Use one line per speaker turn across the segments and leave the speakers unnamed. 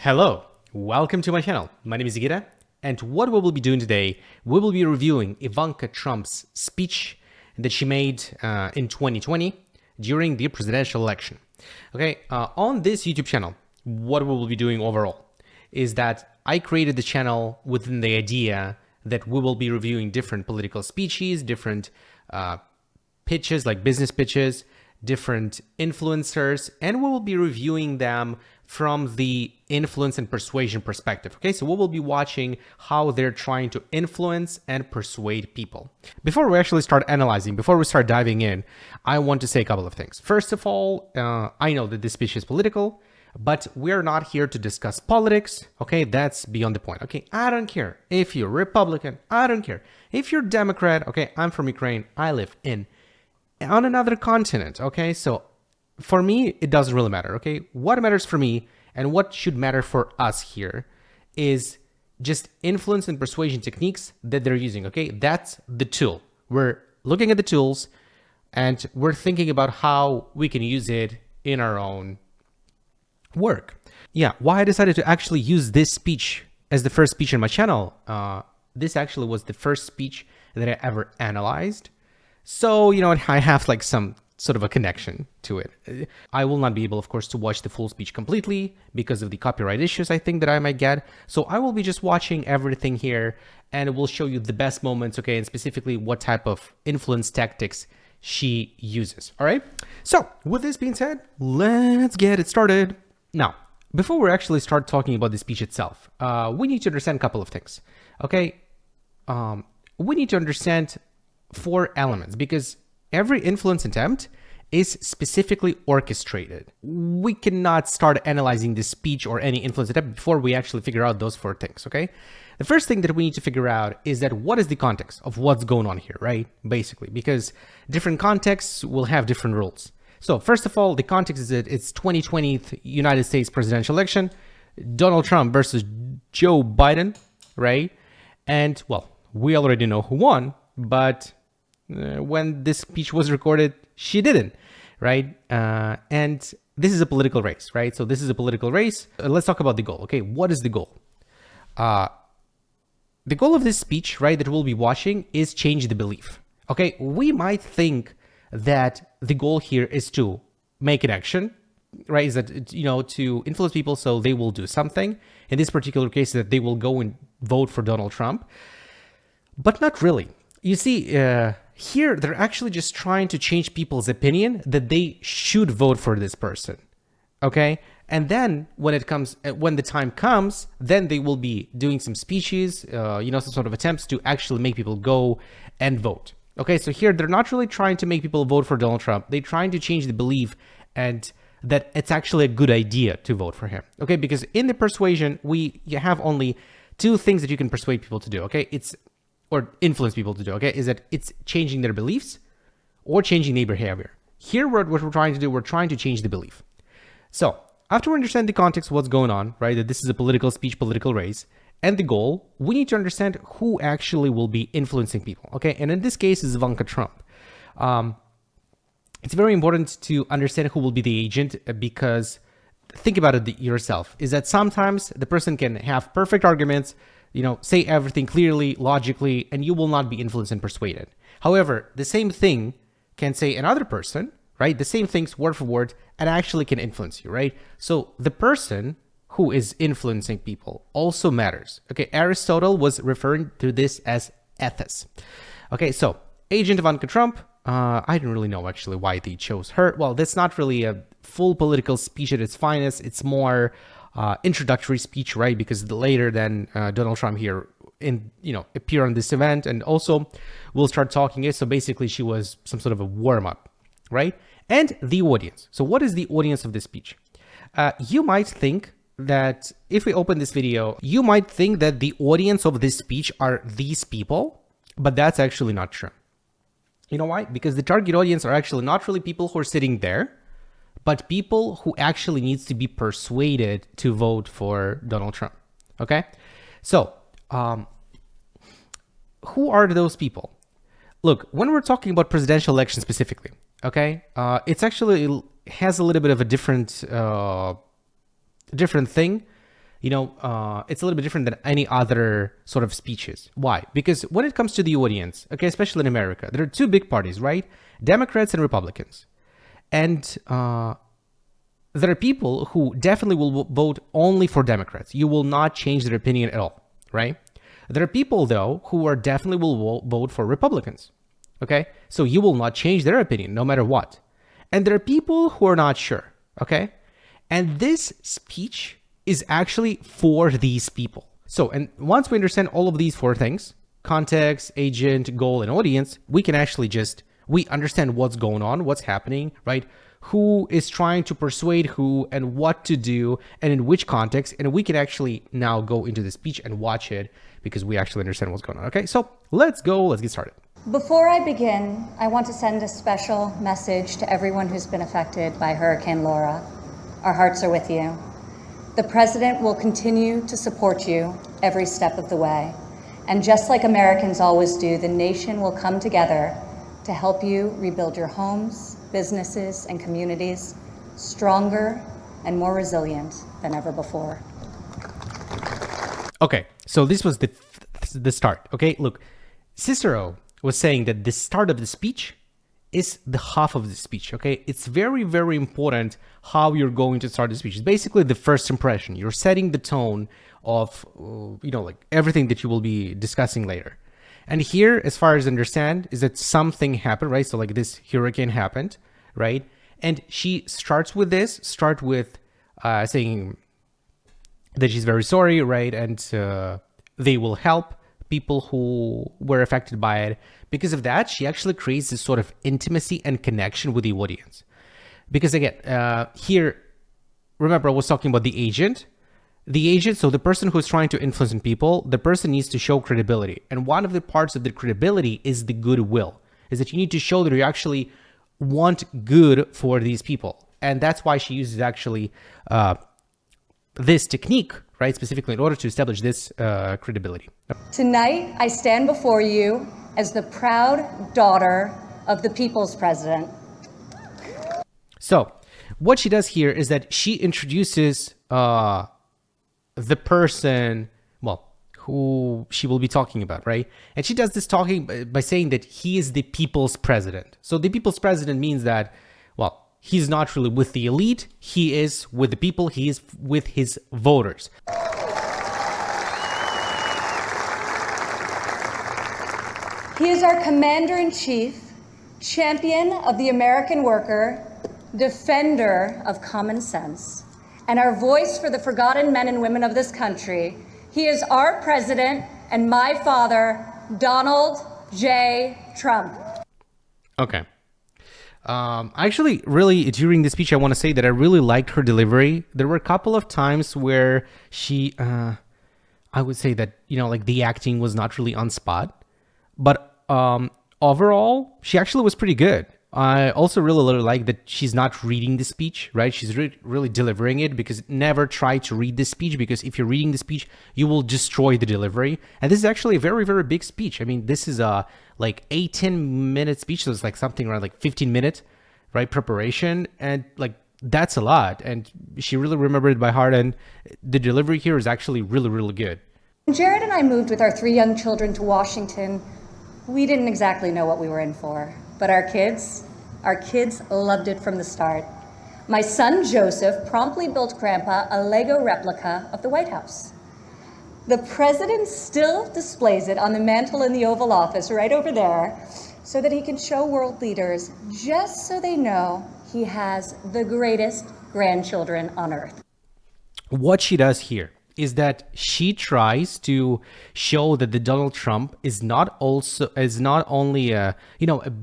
Hello, welcome to my channel. My name is Igita, and what we will be doing today, we will be reviewing Ivanka Trump's speech that she made in 2020 during the presidential election. Okay, on this YouTube channel, what we will be doing overall is that I created the channel within the idea that we will be reviewing different political speeches, different pitches like business pitches, different influencers, and we will be reviewing them from the influence and persuasion perspective. Okay, so we will be watching how they're trying to influence and persuade people. Before we actually start analyzing, before we start diving in, I want to say a couple of things. First of all, I know that this speech is political, but we're not here to discuss politics. Okay, that's beyond the point. Okay, I don't care if you're Republican. I don't care if you're Democrat. Okay, I'm from Ukraine. I live on another continent. Okay, so for me, it doesn't really matter. Okay, what matters for me and what should matter for us here is just influence and persuasion techniques that they're using. Okay, that's the tool. We're looking at the tools and we're thinking about how we can use it in our own work. Yeah, why I decided to actually use this speech as the first speech on my channel. This actually was the first speech that I ever analyzed. So, you know, I have like some sort of a connection to it. I will not be able, of course, to watch the full speech completely because of the copyright issues I think that I might get. So I will be just watching everything here and it will show you the best moments, okay, and specifically what type of influence tactics she uses. All right. So with this being said, let's get it started. Now, before we actually start talking about the speech itself, we need to understand a couple of things. Okay. We need to understand 4 elements because every influence attempt is specifically orchestrated. We cannot start analyzing this speech or any influence attempt before we actually figure out those 4 things, okay? The first thing that we need to figure out is that what is the context of what's going on here, right? Basically, because different contexts will have different rules. So first of all, the context is that it's 2020 United States presidential election, Donald Trump versus Joe Biden, right? And well, we already know who won, but when this speech was recorded, she didn't, right? And this is a political race, right? So this is a political race. Let's talk about the goal. Okay, what is the goal? The goal of this speech, right, that we'll be watching is change the belief. Okay, we might think that the goal here is to make an action, right? Is that, you know, to influence people so they will do something. In this particular case, that they will go and vote for Donald Trump, but not really. You see, here they're actually just trying to change people's opinion that they should vote for this person. Okay, and then when the time comes, then they will be doing some speeches, you know, some sort of attempts to actually make people go and vote. Okay, so here they're not really trying to make people vote for Donald Trump. They're trying to change the belief and that it's actually a good idea to vote for him. Okay, because in the persuasion, you have only 2 things that you can persuade people to do. Okay, or influence people to do, okay, is that it's changing their beliefs or changing their behavior. Here, what we're trying to do, we're trying to change the belief. So after we understand the context of what's going on, right, that this is a political speech, political race, and the goal, we need to understand who actually will be influencing people, okay? And in this case, is Ivanka Trump. It's very important to understand who will be the agent because think about it yourself, is that sometimes the person can have perfect arguments, you know, say everything clearly, logically, and you will not be influenced and persuaded. However, the same thing can say another person, right? The same things word for word and actually can influence you, right? So the person who is influencing people also matters. Okay, Aristotle was referring to this as ethos. Okay, so agent Ivanka Trump, I don't really know actually why they chose her. Well, that's not really a full political speech at its finest. It's more introductory speech, right? Because later then Donald Trump here appear on this event and also we'll start talking. So basically she was some sort of a warm up, right? And the audience. So what is the audience of this speech? You might think that if we open this video, you might think that the audience of this speech are these people, but that's actually not true. You know why? Because the target audience are actually not really people who are sitting there, but people who actually needs to be persuaded to vote for Donald Trump. Okay, so who are those people? Look, when we're talking about presidential election specifically, okay, it's actually has a little bit of a different thing it's a little bit different than any other sort of speeches. Why? Because when it comes to the audience, okay, especially in America, there are two big parties, right? Democrats and Republicans. And there are people who definitely will vote only for Democrats. You will not change their opinion at all, right? There are people, though, who are definitely will vote for Republicans, okay? So you will not change their opinion no matter what. And there are people who are not sure, okay? And this speech is actually for these people. So, and once we understand all of these four things, context, agent, goal, and audience, we can actually we understand what's going on, what's happening, right? Who is trying to persuade who and what to do and in which context. And we can actually now go into the speech and watch it because we actually understand what's going on. Okay, so let's get started.
Before I begin, I want to send a special message to everyone who's been affected by Hurricane Laura. Our hearts are with you. The President will continue to support you every step of the way. And just like Americans always do, the nation will come together to help you rebuild your homes, businesses, and communities stronger and more resilient than ever before.
Okay, so this was the start. Okay, look, Cicero was saying that the start of the speech is the half of the speech. Okay, it's very, very important how you're going to start the speech. It's basically the first impression. You're setting the tone of like everything that you will be discussing later. And here, as far as I understand, is that something happened, right? So like this hurricane happened, right? And she starts with saying that she's very sorry, right? And they will help people who were affected by it. Because of that, she actually creates this sort of intimacy and connection with the audience. Because again, here, remember I was talking about the agent. The agent, so the person who's trying to influence people, the person needs to show credibility. And one of the parts of the credibility is the goodwill, is that you need to show that you actually want good for these people. And that's why she uses actually this technique, right, specifically in order to establish this credibility.
Tonight, I stand before you as the proud daughter of the people's president.
So what she does here is that she introduces the person, who she will be talking about, right? And she does this talking by saying that he is the people's president. So the people's president means that, he's not really with the elite. He is with the people. He is with his voters.
He is our commander-in-chief, champion of the American worker, defender of common sense, and our voice for the forgotten men and women of this country. He is our president and my father, Donald J. Trump.
Okay. Actually, really, during the speech, I want to say that I really liked her delivery. There were a couple of times where she, I would say that, like the acting was not really on spot. But overall, she actually was pretty good. I also really like that she's not reading the speech, right? She's really delivering it, because never try to read the speech, because if you're reading the speech, you will destroy the delivery. And this is actually a very, very big speech. I mean, this is a 10-minute speech, so it's like something around 15-minute, right, preparation, and that's a lot. And she really remembered it by heart, and the delivery here is actually really, really good.
When Jared and I moved with our 3 young children to Washington, we didn't exactly know what we were in for. But our kids loved it from the start. My son, Joseph, promptly built Grandpa a Lego replica of the White House. The president still displays it on the mantle in the Oval Office right over there so that he can show world leaders, just so they know he has the greatest grandchildren on earth.
What she does here is that she tries to show that the Donald Trump is not only a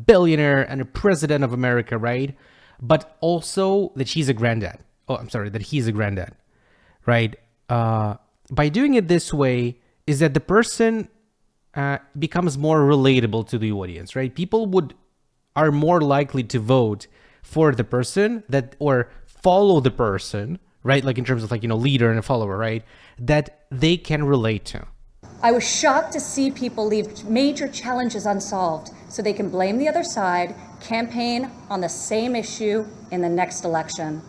billionaire and a president of America, right? But also that he's a granddad. That he's a granddad, right? By doing it this way is that the person becomes more relatable to the audience, right? People are more likely to vote for the person or follow the person, right? Like in terms of leader and a follower, right? That they can relate to.
I was shocked to see people leave major challenges unsolved so they can blame the other side, campaign on the same issue in the next election.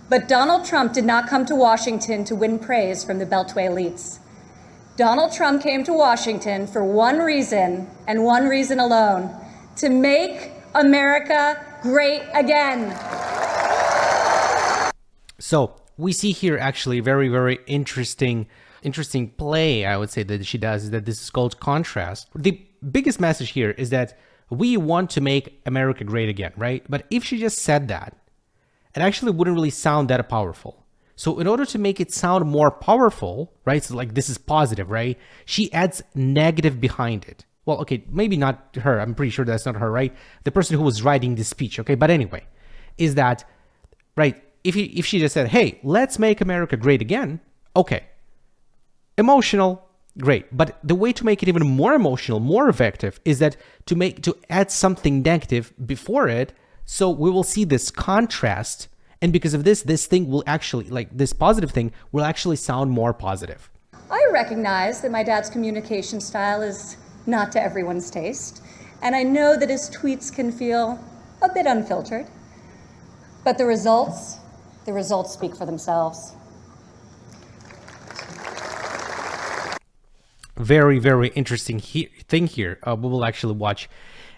But Donald Trump did not come to Washington to win praise from the Beltway elites. Donald Trump came to Washington for one reason and one reason alone: to make America great again.
So we see here actually very, very interesting play, I would say, that she does, is that this is called contrast. The biggest message here is that we want to make America great again, right? But if she just said that, it actually wouldn't really sound that powerful. So in order to make it sound more powerful, right? So like this is positive, right? She adds negative behind it. Well, okay, maybe not her. I'm pretty sure that's not her, right? The person who was writing the speech, okay? But anyway, is that, right? If she just said, hey, let's make America great again, okay. Emotional, great. But the way to make it even more emotional, more effective, is that to add something negative before it, so we will see this contrast. And because of this thing will actually, like this positive thing, will actually sound more positive.
I recognize that my dad's communication style is not to everyone's taste, and I know that his tweets can feel a bit unfiltered. But the results speak for themselves.
Very, very interesting thing here. We will actually watch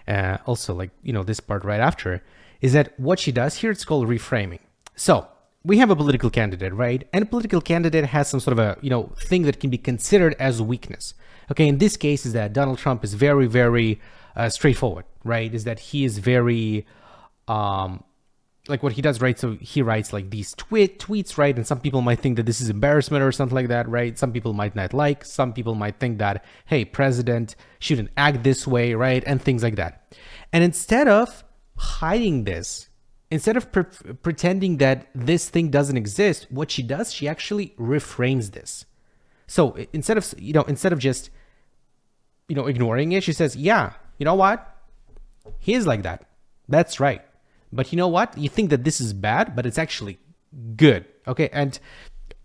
also, like, this part right after, is that what she does here, it's called reframing. So we have a political candidate, right? And a political candidate has some sort of a, thing that can be considered as weakness. Okay, in this case is that Donald Trump is very, very straightforward, right? Is that he is very, like what he does, right? So he writes like these tweets, right? And some people might think that this is embarrassment or something like that, right? Some people might not like, some people might think that, hey, president shouldn't act this way, right? And things like that. And instead of hiding this, instead of pretending that this thing doesn't exist, what she does, she actually reframes this. So instead of just, ignoring it, she says, yeah, you know what? He is like that. That's right. But you know what? You think that this is bad, but it's actually good. Okay. And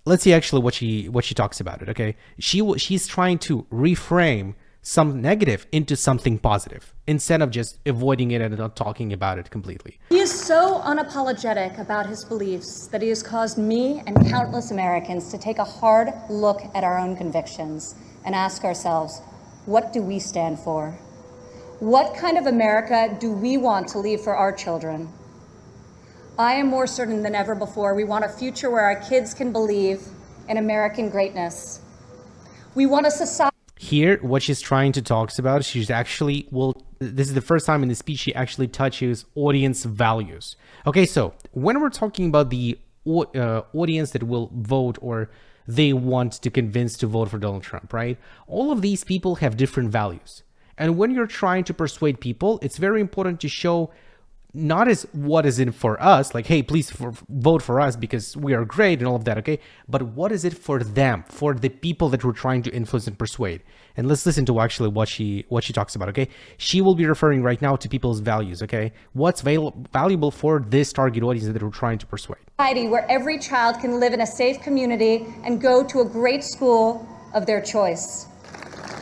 let's see actually what she talks about it. Okay. She's trying to reframe some negative into something positive instead of just avoiding it and not talking about it completely.
He is so unapologetic about his beliefs that he has caused me and countless Americans to take a hard look at our own convictions and ask ourselves, what do we stand for? What kind of America do we want to leave for our children? I am more certain than ever before we want a future where our kids can believe in American greatness. We want a society.
Here, what she's trying to talk about, she's actually, this is the first time in the speech she actually touches audience values. Okay, so when we're talking about the audience that will vote or they want to convince to vote for Donald Trump, right? All of these people have different values. And when you're trying to persuade people, it's very important to show not as what is in for us, like, hey, please vote for us because we are great and all of that, okay? But what is it for them, for the people that we're trying to influence and persuade? And let's listen to actually what she talks about, okay? She will be referring right now to people's values, okay? What's valuable for this target audience that we're trying to persuade?
Where every child can live in a safe community and go to a great school of their choice.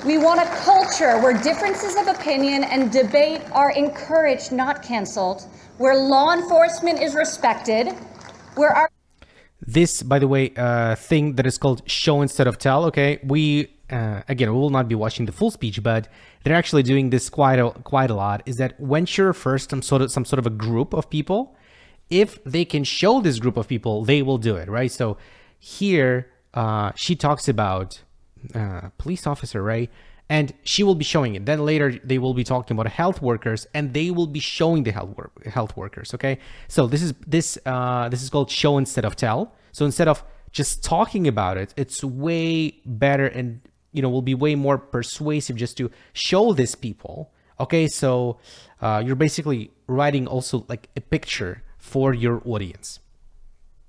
We want a culture where differences of opinion and debate are encouraged, not canceled, where law enforcement is respected, where our...
This, by the way, thing that is called show instead of tell, okay? Again, we will not be watching the full speech, but they're actually doing this quite a lot, is that when she refers to some sort of a group of people, if they can show this group of people, they will do it, right? So here, she talks about police officer, right? And she will be showing it. Then later they will be talking about health workers, and they will be showing the health workers. Okay, so this is called show instead of tell. So instead of just talking about it, it's way better and will be way more persuasive just to show these people. Okay, so you're basically writing also like a picture for your audience.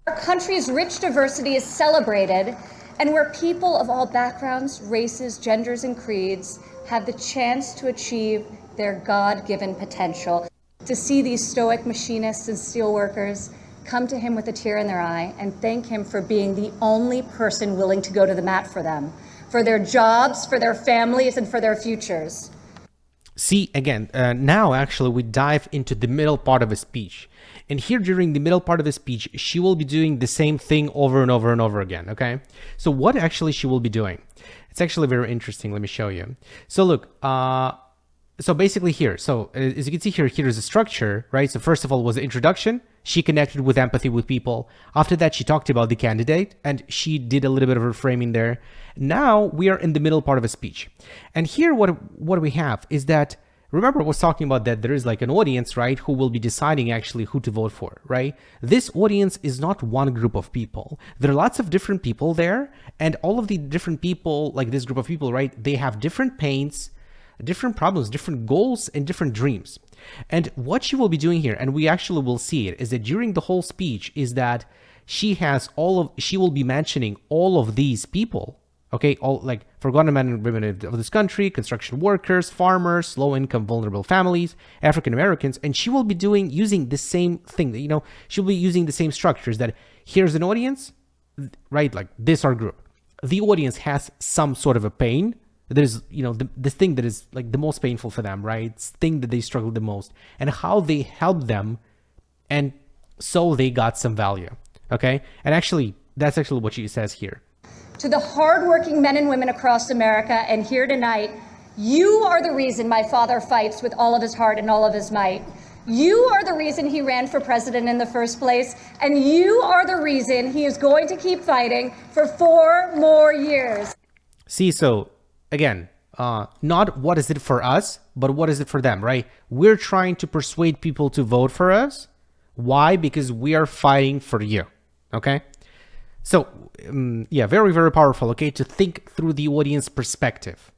Our country's rich diversity is celebrated, and where people of all backgrounds, races, genders, and creeds have the chance to achieve their God-given potential. To see these stoic machinists and steelworkers come to him with a tear in their eye and thank him for being the only person willing to go to the mat for them, for their jobs, for their families, and for their futures.
See, again, now actually we dive into the middle part of a speech. And here during the middle part of the speech, she will be doing the same thing over and over and over again, okay? So what actually she will be doing? It's actually very interesting. Let me show you. So look, so basically here, so as you can see here, here's a structure, right? So first of all was the introduction. She connected with empathy with people. After that, she talked about the candidate and she did a little bit of reframing there. Now we are in the middle part of a speech. And here what we have is that, remember I was talking about that there is like an audience, right, who will be deciding actually who to vote for, right? This audience is not one group of people. There are lots of different people there, and all of the different people, like this group of people, right, they have different pains, different problems, different goals, and different dreams. And what she will be doing here, and we actually will see it, is that during the whole speech is that she will be mentioning all of these people, okay, all like forgotten men and women of this country, construction workers, farmers, low-income, vulnerable families, African Americans, and she will be using the same thing. You know, she'll be using the same structures. That here's an audience, right? Like this our group. The audience has some sort of a pain. There's, you know, the thing that is like the most painful for them, right? It's the thing that they struggle the most, and how they help them, and so they got some value. Okay, and actually, that's actually what she says here.
To the hardworking men and women across America and here tonight, you are the reason my father fights with all of his heart and all of his might. You are the reason he ran for president in the first place, and you are the reason he is going to keep fighting for 4 more years.
See, so again, not what is it for us, but what is it for them, right? We're trying to persuade people to vote for us. Why? Because we are fighting for you, okay? So, yeah, very, very powerful, okay, to think through the audience perspective.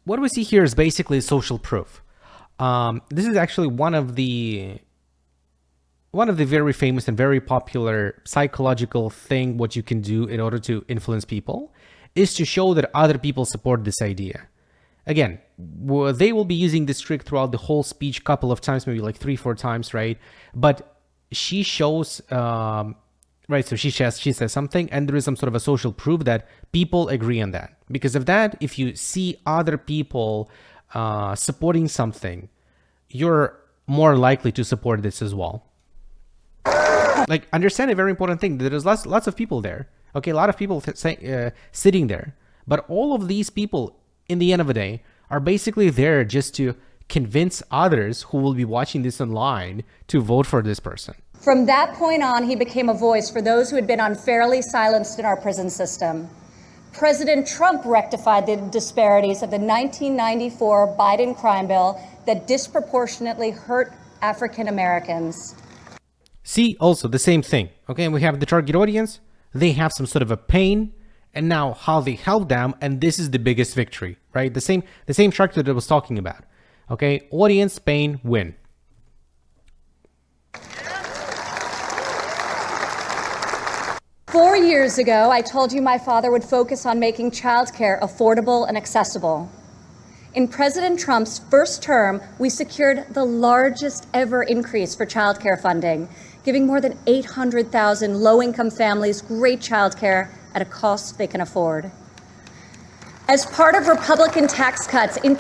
What we see here is basically social proof. This is actually one of the very famous and very popular psychological thing what you can do in order to influence people is to show that other people support this idea. Again, they will be using this trick throughout the whole speech a couple of times, maybe like 3-4 times, right? But she shows, right, so she says something, and there is some sort of a social proof that people agree on that. Because of that, if you see other people supporting something, you're more likely to support this as well. Like, understand a very important thing. There's lots of people there. Okay, a lot of people sitting there. But all of these people, in the end of the day, are basically there just to convince others who will be watching this online to vote for this person.
From that point on, he became a voice for those who had been unfairly silenced in our prison system. President Trump rectified the disparities of the 1994 Biden crime bill that disproportionately hurt African Americans.
See, also the same thing. Okay, we have the target audience. They have some sort of a pain, and now how they help them, and this is the biggest victory, right? The same structure that I was talking about. Okay, audience, pain, win.
Four years ago, I told you my father would focus on making childcare affordable and accessible. In President Trump's first term, we secured the largest ever increase for childcare funding, giving more than 800,000 low-income families great childcare at a cost they can afford. As part of Republican tax cuts, in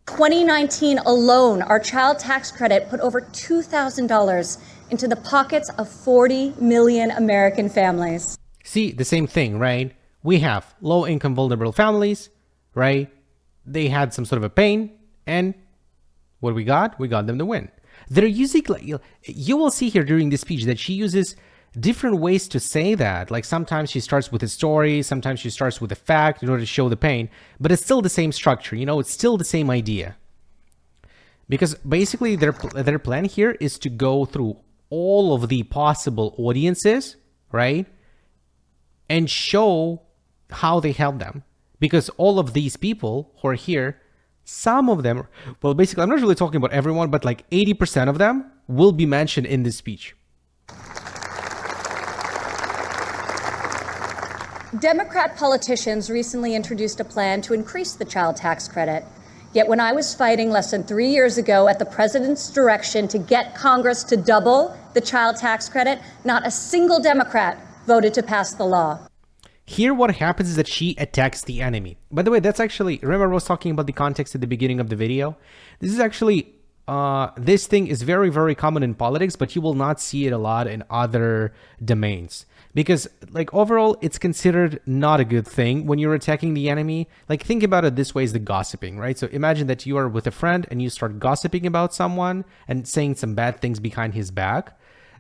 2019 alone, our child tax credit put over $2,000 into the pockets of 40 million American families.
See, the same thing, right? We have low-income, vulnerable families, right? They had some sort of a pain, and what we got them to win. They're using, like, you will see here during this speech that she uses different ways to say that. Like, sometimes she starts with a story, sometimes she starts with a fact in order to show the pain, but it's still the same structure, you know, it's still the same idea. Because basically their plan here is to go through all of the possible audiences, right? And show how they help them. Because all of these people who are here, some of them, well, basically, I'm not really talking about everyone, but like 80% of them will be mentioned in this speech.
Democrat politicians recently introduced a plan to increase the child tax credit. Yet when I was fighting less than 3 years ago at the president's direction to get Congress to double the child tax credit, not a single Democrat voted to pass the law.
Here, what happens is that she attacks the enemy. By the way, that's actually, remember I was talking about the context at the beginning of the video? This is actually, this thing is very, very common in politics, but you will not see it a lot in other domains. Because, like, overall, it's considered not a good thing when you're attacking the enemy. Like, think about it this way, is the gossiping, right? So imagine that you are with a friend and you start gossiping about someone and saying some bad things behind his back.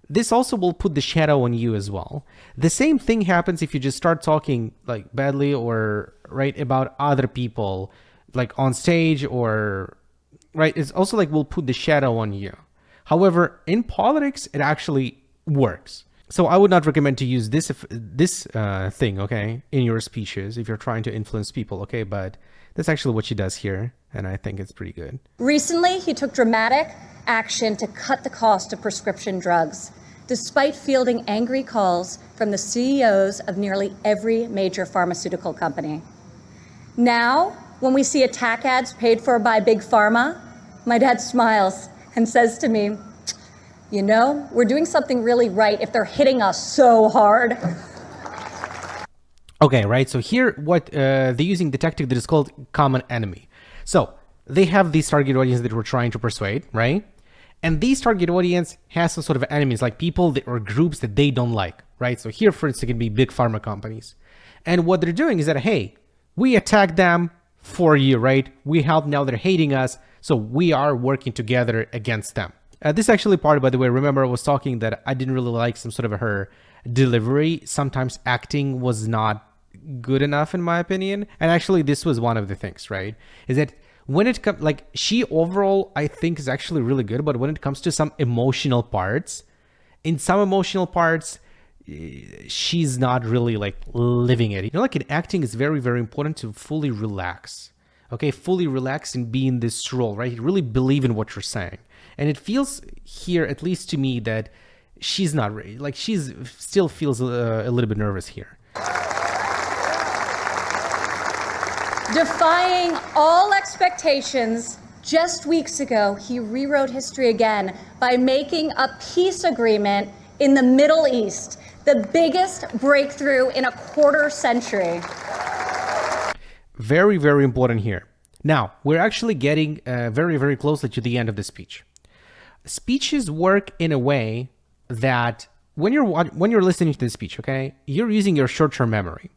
This also will put the shadow on you as well. The same thing happens if you just start talking, like, badly or, right, about other people, like, on stage or, right? It's also, like, will put the shadow on you. However, in politics, it actually works. So I would not recommend to use this thing, okay, in your speeches if you're trying to influence people, okay? But that's actually what she does here, and I think it's pretty good.
Recently, he took dramatic action to cut the cost of prescription drugs, despite fielding angry calls from the CEOs of nearly every major pharmaceutical company. Now, when we see attack ads paid for by Big Pharma, my dad smiles and says to me, "You know, we're doing something really right if they're hitting us so hard."
Okay, right. So here, what they're using the tactic that is called common enemy. So they have these target audience that we're trying to persuade, right? And these target audience has some sort of enemies, like people that, or groups that they don't like, right? So here, for instance, it can be big pharma companies. And what they're doing is that, hey, we attack them for you, right? We help, now they're hating us, so we are working together against them. This actually part, by the way, remember I was talking that I didn't really like some sort of her delivery. Sometimes acting was not good enough in my opinion. And actually this was one of the things, right? Is that when it comes, like, she overall, I think is actually really good, but when it comes to some emotional parts, in some emotional parts, she's not really like living it. You know, like in acting, it's very, very important to fully relax. Okay, fully relax and be in this role, right? You really believe in what you're saying. And it feels here, at least to me, that she's not ready. Like, she's still feels a little bit nervous here.
Defying all expectations, just weeks ago, he rewrote history again by making a peace agreement in the Middle East, the biggest breakthrough in a quarter century.
Very, very important here. Now, we're actually getting very, very closely to the end of the speech. Speeches work in a way that when you're listening to the speech, okay, you're using your short-term memory.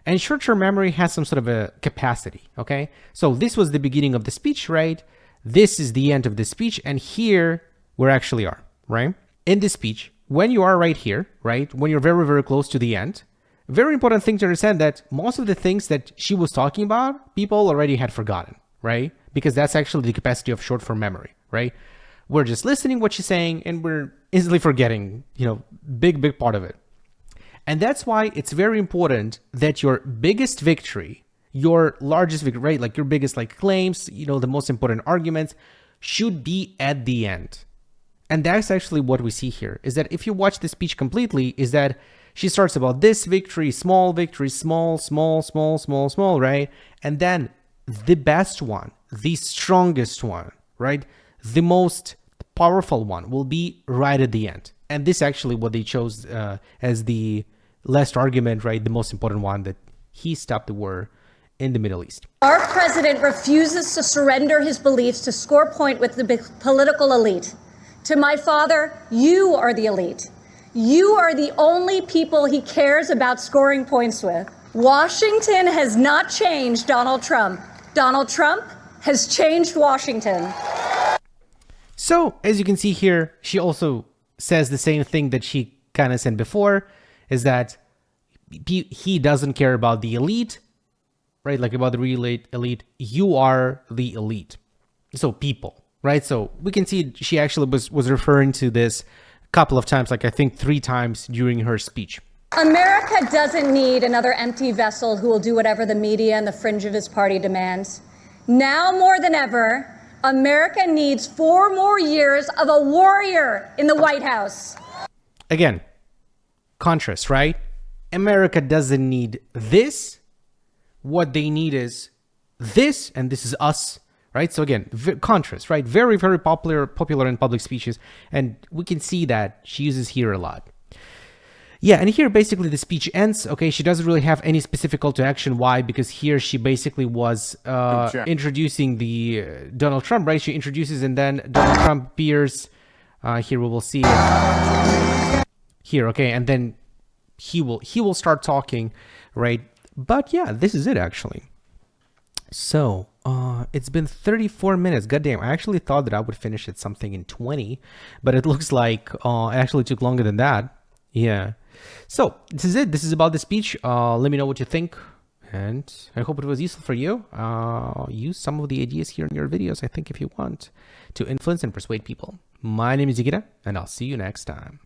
And short-term memory has some sort of a capacity, okay? So this was the beginning of the speech, right? This is the end of the speech, and here we actually are, right? In the speech, when you are right here, right, when you're very, very close to the end, very important thing to understand that most of the things that she was talking about, people already had forgotten, right? Because that's actually the capacity of short-form memory, right? We're just listening what she's saying, and we're instantly forgetting, you know, big part of it. And that's why it's very important that your biggest victory, your largest victory, right? Like your biggest like claims, you know, the most important arguments should be at the end. And that's actually what we see here, is that if you watch the speech completely, is that she starts about this victory, small, small, right? And then the best one, the strongest one, right? The most powerful one will be right at the end. And this actually what they chose as the last argument, right? The most important one, that he stopped the war in the Middle East.
Our president refuses to surrender his beliefs to score point with the political elite. To my father, you are the elite. You are the only people he cares about scoring points with. Washington has not changed Donald Trump. Donald Trump has changed Washington.
So, as you can see here, she also says the same thing that she kind of said before, is that he doesn't care about the elite, right? Like about the real elite. You are the elite. So people, right? So we can see she actually was referring to this a couple of times, like I think 3 times during her speech.
America doesn't need another empty vessel who will do whatever the media and the fringe of his party demands. Now more than ever, America needs 4 more years of a warrior in the White House.
Again, contrast, right? America doesn't need this. What they need is this, and this is us, right? So again, contrast, right? Very, very popular in public speeches. And we can see that she uses here a lot. Yeah, and here basically the speech ends. Okay, she doesn't really have any specific call to action. Why? Because here she basically was introducing the Donald Trump, right? She introduces and then Donald Trump appears. Here we will see it. Here, okay, and then he will start talking, right? But yeah, this is it actually. So it's been 34 minutes. Goddamn, I actually thought that I would finish at something in 20, but it looks like it actually took longer than that. Yeah. So this is it. This is about the speech. Let me know what you think, and I hope it was useful for you. Use some of the ideas here in your videos, I think, if you want to influence and persuade people. My name is Nikita, and I'll see you next time.